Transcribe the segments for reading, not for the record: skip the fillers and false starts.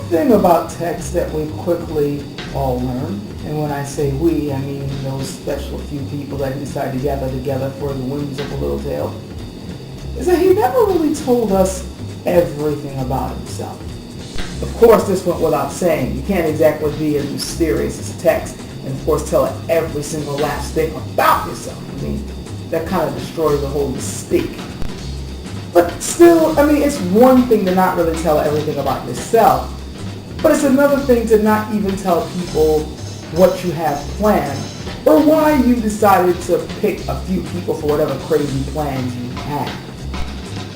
thing about text that we quickly all learn, and when I say we, I mean those special few people that decide to gather together for the whims of a little tale, is that he never really told us everything about himself. Of course, this went without saying. You can't exactly be as mysterious as text and of course tell every single last thing about yourself. I mean, that kind of destroys the whole mystique. But still, I mean, it's one thing to not really tell everything about yourself, but it's another thing to not even tell people what you have planned or why you decided to pick a few people for whatever crazy plans you had.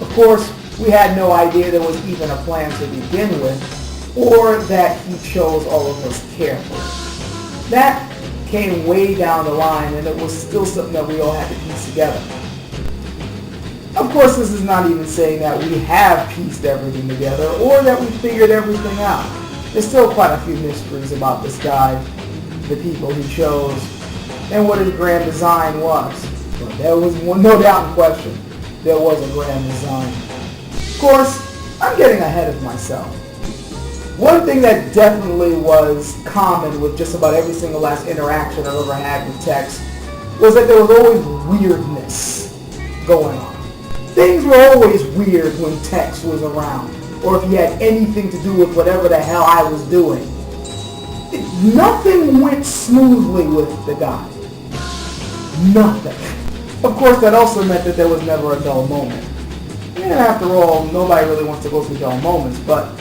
Of course, we had no idea there was even a plan to begin with, or that he chose all of us carefully. That came way down the line, and it was still something that we all had to piece together. Of course, this is not even saying that we have pieced everything together, or that we figured everything out. There's still quite a few mysteries about this guy, the people he chose, and what his grand design was. But there was no doubt in question. There was a grand design. Of course, I'm getting ahead of myself. One thing that definitely was common with just about every single last interaction I've ever had with text was that there was always weirdness going on. Things were always weird when text was around, or if he had anything to do with whatever the hell I was doing. Nothing went smoothly with the guy. Nothing. Of course, that also meant that there was never a dull moment. And after all, nobody really wants to go through dull moments, but,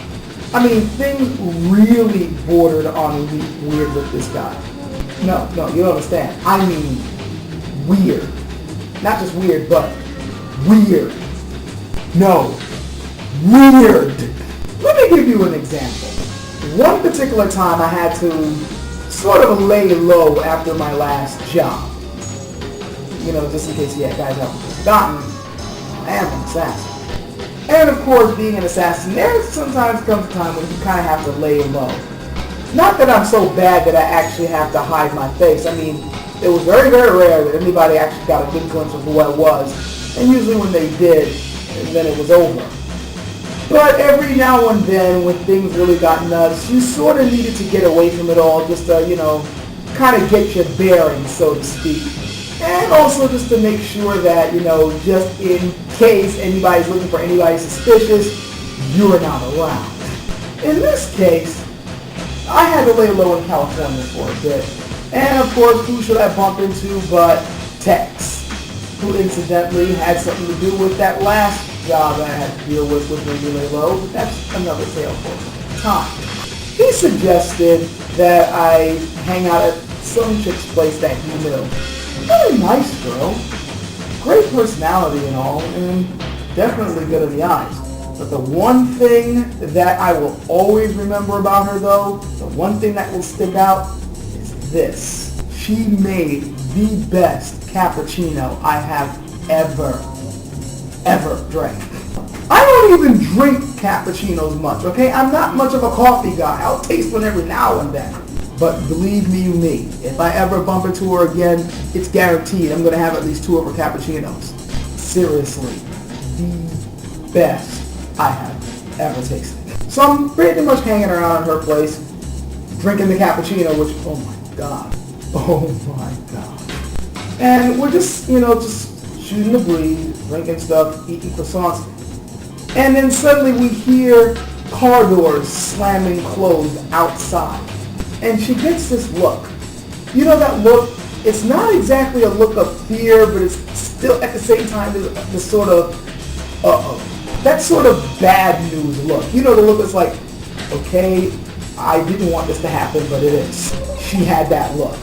I mean, things really bordered on weird with this guy. No, you don't understand. I mean weird. Not just weird, but weird. No, weird. Let me give you an example. One particular time I had to sort of lay low after my last job. You know, just in case guys haven't forgotten, I am an assassin. And of course, being an assassin, there sometimes comes a time when you kind of have to lay low. Not that I'm so bad that I actually have to hide my face. I mean, it was very, very rare that anybody actually got a good glimpse of what it was. And usually when they did, then it was over. But every now and then, when things really got nuts, you sort of needed to get away from it all, just to, kind of get your bearings, so to speak. And also just to make sure that, just in case anybody's looking for anybody suspicious, you're not around. In this case, I had to lay low in California for a bit. And of course, who should I bump into but Tex, who incidentally had something to do with that last job that I had to deal with made me lay low, but that's another tale for time. He suggested that I hang out at some chick's place that he knew. Really nice girl, great personality and all, and definitely good in the eyes. But the one thing that I will always remember about her though, the one thing that will stick out is this. She made the best cappuccino I have ever drank. I don't even drink cappuccinos much, okay? I'm not much of a coffee guy. I'll taste one every now and then. But believe me, if I ever bump into her again, it's guaranteed I'm going to have at least 2 of her cappuccinos. Seriously, the best I have ever tasted. So I'm pretty much hanging around at her place, drinking the cappuccino, which, oh my God. And we're just shooting the breeze, drinking stuff, eating croissants. And then suddenly we hear car doors slamming closed outside. And she gets this look. You know that look? It's not exactly a look of fear, but it's still at the same time the sort of, that sort of bad news look. You know, the look that's like, okay, I didn't want this to happen, but it is. She had that look.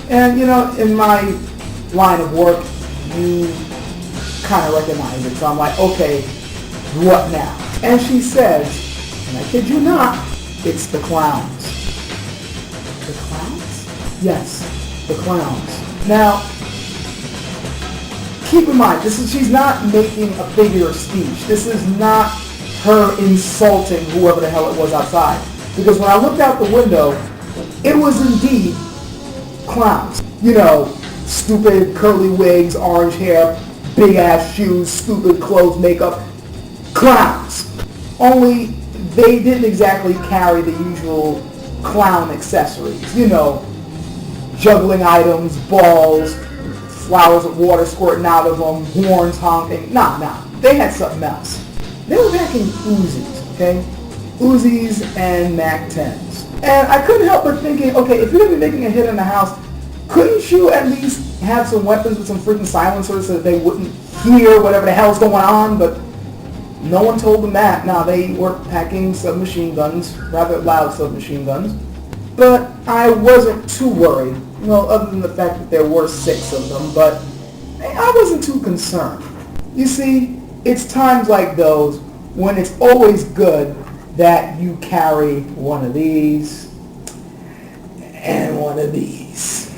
And, in my line of work, you kind of recognize it. So I'm like, okay, what now? And she says, and I kid you not, it's the clowns. The clowns? Yes, the clowns. Now, keep in mind, she's not making a figure of speech. This is not her insulting whoever the hell it was outside. Because when I looked out the window, it was indeed clowns. Stupid curly wigs, orange hair, big ass shoes, stupid clothes, makeup. Clowns. Only they didn't exactly carry the usual clown accessories. You know, juggling items, balls, flowers with water squirting out of them, horns honking. Nah. They had something else. They were backing Uzis, okay? Uzis and MAC-10s. And I couldn't help but thinking, okay, if you're going to be making a hit in the house, couldn't you at least have some weapons with some freaking silencers so that they wouldn't hear whatever the hell's going on? But no one told them that. Now, they were packing submachine guns, rather loud submachine guns. But I wasn't too worried, you know, other than the fact that there were 6 of them, but I wasn't too concerned. You see, it's times like those when it's always good that you carry one of these and one of these.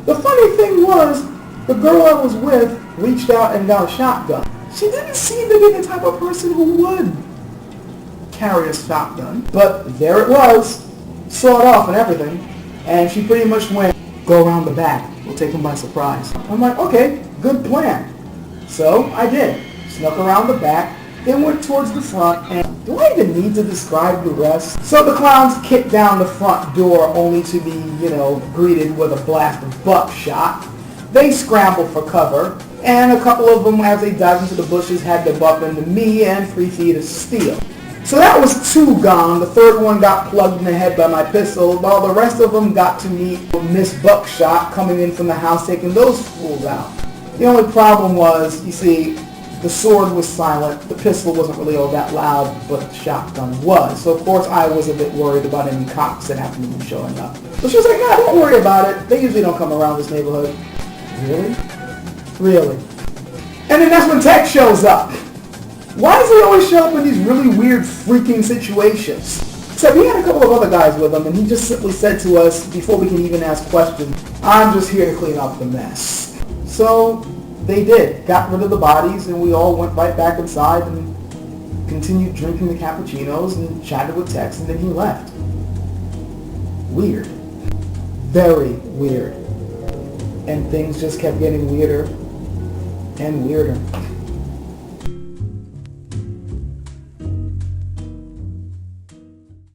The funny thing was, the girl I was with reached out and got a shotgun. She didn't seem to be the type of person who would carry a shotgun, but there it was, sawed off and everything, and she pretty much went, go around the back, we'll take them by surprise. I'm like, okay, good plan. So I did, snuck around the back, then went towards the front, and do I even need to describe the rest? So the clowns kicked down the front door only to be, you know, greeted with a blast of buckshot. They scrambled for cover, and a couple of them, as they dived into the bushes, had to bump into me and 3 feet of steel. So that was 2 gone. The third one got plugged in the head by my pistol, while the rest of them got to meet Miss Buckshot coming in from the house, taking those fools out. The only problem was, you see, the sword was silent, the pistol wasn't really all that loud, but the shotgun was. So of course I was a bit worried about any cops that happened to be showing up. But she was like, nah, don't worry about it. They usually don't come around this neighborhood. Really? Really? And then that's when Tech shows up. Why does he always show up in these really weird freaking situations? Except he had a couple of other guys with him, and he just simply said to us, before we can even ask questions, I'm just here to clean up the mess. So they did. Got rid of the bodies, and we all went right back inside and continued drinking the cappuccinos and chatted with Tex, and then he left. Weird. Very weird. And things just kept getting weirder and weirder.